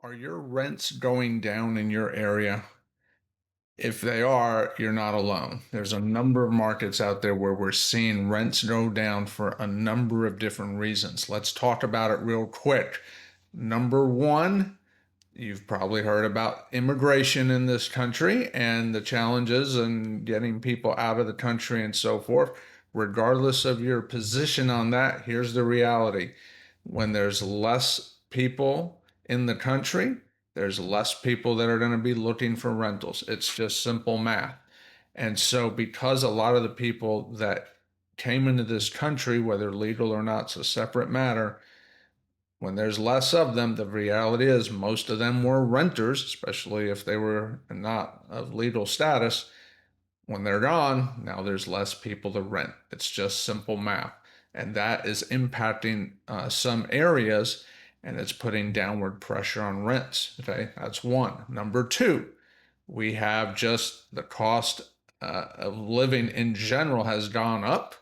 Are your rents going down in your area? If they are, you're not alone. There's a number of markets out there where we're seeing rents go down for a number of different reasons. Let's talk about it real quick. Number one, you've probably heard about immigration in this country and the challenges and getting people out of the country and so forth. Regardless of your position on that, here's the reality. When there's less people in the country, there's less people that are going to be looking for rentals. It's just simple math. And so, because a lot of the people that came into this country, whether legal or not, it's a separate matter, when there's less of them, the reality is most of them were renters, especially if they were not of legal status. When they're gone, now there's less people to rent. It's just simple math. And that is impacting some areas and it's putting downward pressure on rents. Okay, that's one. Number two, we have just the cost of living in general has gone up.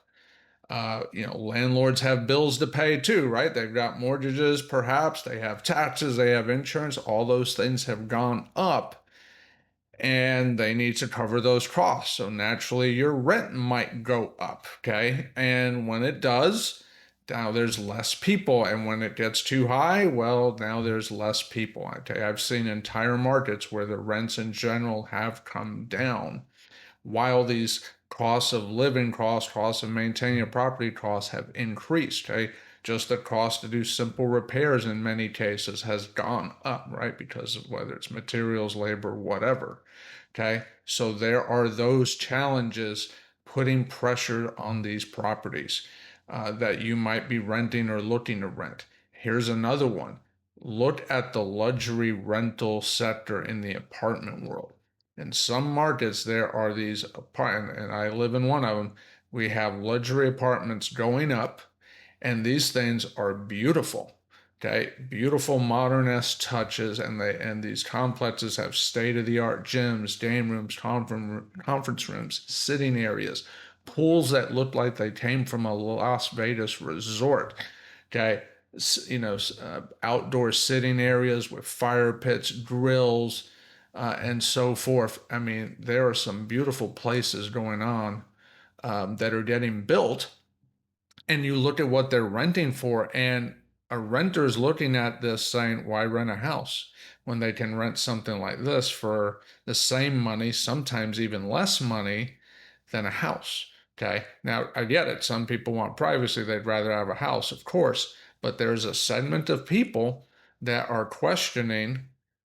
Landlords have bills to pay too, right? They've got mortgages, perhaps, they have taxes, they have insurance, all those things have gone up and they need to cover those costs. So naturally, your rent might go up, okay? And when it does, now there's less people. And when it gets too high, well, now there's less people. Okay, I've seen entire markets where the rents in general have come down while these costs of living costs of maintaining a property costs have increased. Okay, just the cost to do simple repairs in many cases has gone up, right? Because of whether it's materials, labor, whatever. Okay, so there are those challenges putting pressure on these properties that you might be renting or looking to rent. Here's another one. Look at the luxury rental sector in the apartment world. In some markets, there are these apartments, and I live in one of them. We have luxury apartments going up, and these things are beautiful. Okay, beautiful modernist touches, and these complexes have state-of-the-art gyms, game rooms, conference rooms, sitting areas, pools that look like they came from a Las Vegas resort. Okay, outdoor sitting areas with fire pits, grills, and so forth. I mean, there are some beautiful places going on that are getting built, and you look at what they're renting for, and a renter is looking at this saying, why rent a house when they can rent something like this for the same money, sometimes even less money than a house? Okay, now I get it. Some people want privacy, they'd rather have a house, of course, but there's a segment of people that are questioning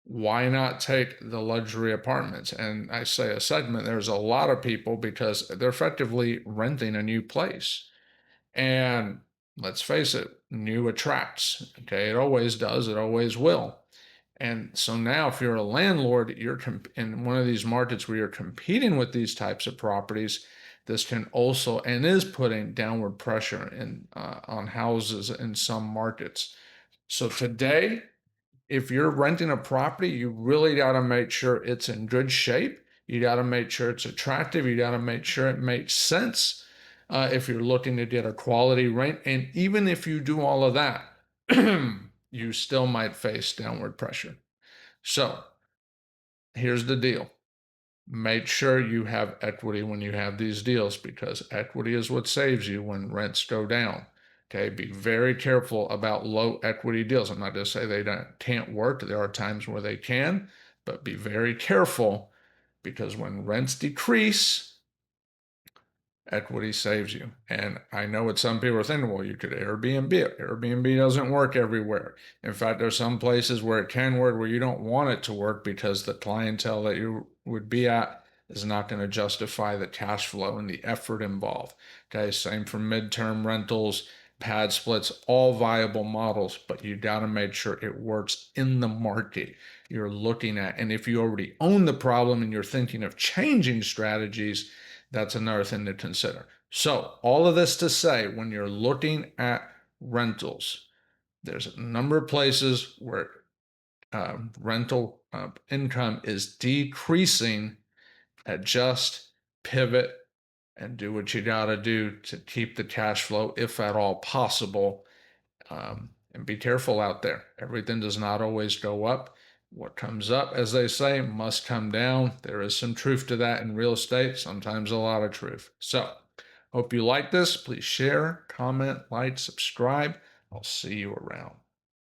why not take the luxury apartments. And I say a segment, there's a lot of people because they're effectively renting a new place. And let's face it, new attracts. Okay, it always does, it always will. And so now, if you're a landlord, you're in one of these markets where you're competing with these types of properties. This can also and is putting downward pressure on houses in some markets. So today, if you're renting a property, you really got to make sure it's in good shape. You got to make sure it's attractive. You got to make sure it makes sense if you're looking to get a quality rent. And even if you do all of that, you still might face downward pressure. So here's the deal. Make sure you have equity when you have these deals because equity is what saves you when rents go down. Okay, be very careful about low equity deals. I'm not going to say they can't work. There are times where they can, but be very careful because when rents decrease, equity saves you. And I know what some people are thinking, well, you could Airbnb it. Airbnb doesn't work everywhere. In fact, there's some places where it can work where you don't want it to work because the clientele that you would be at is not going to justify the cash flow and the effort involved. Okay, same for midterm rentals, pad splits, all viable models, but you got to make sure it works in the market you're looking at. And if you already own the problem and you're thinking of changing strategies, that's another thing to consider. So, all of this to say, when you're looking at rentals, there's a number of places where rental income is decreasing. Adjust, pivot, and do what you got to do to keep the cash flow, if at all possible, And be careful out there. Everything does not always go up. What comes up, as they say, must come down. There is some truth to that in real estate, sometimes a lot of truth. So, hope you like this. Please share, comment, like, subscribe. I'll see you around.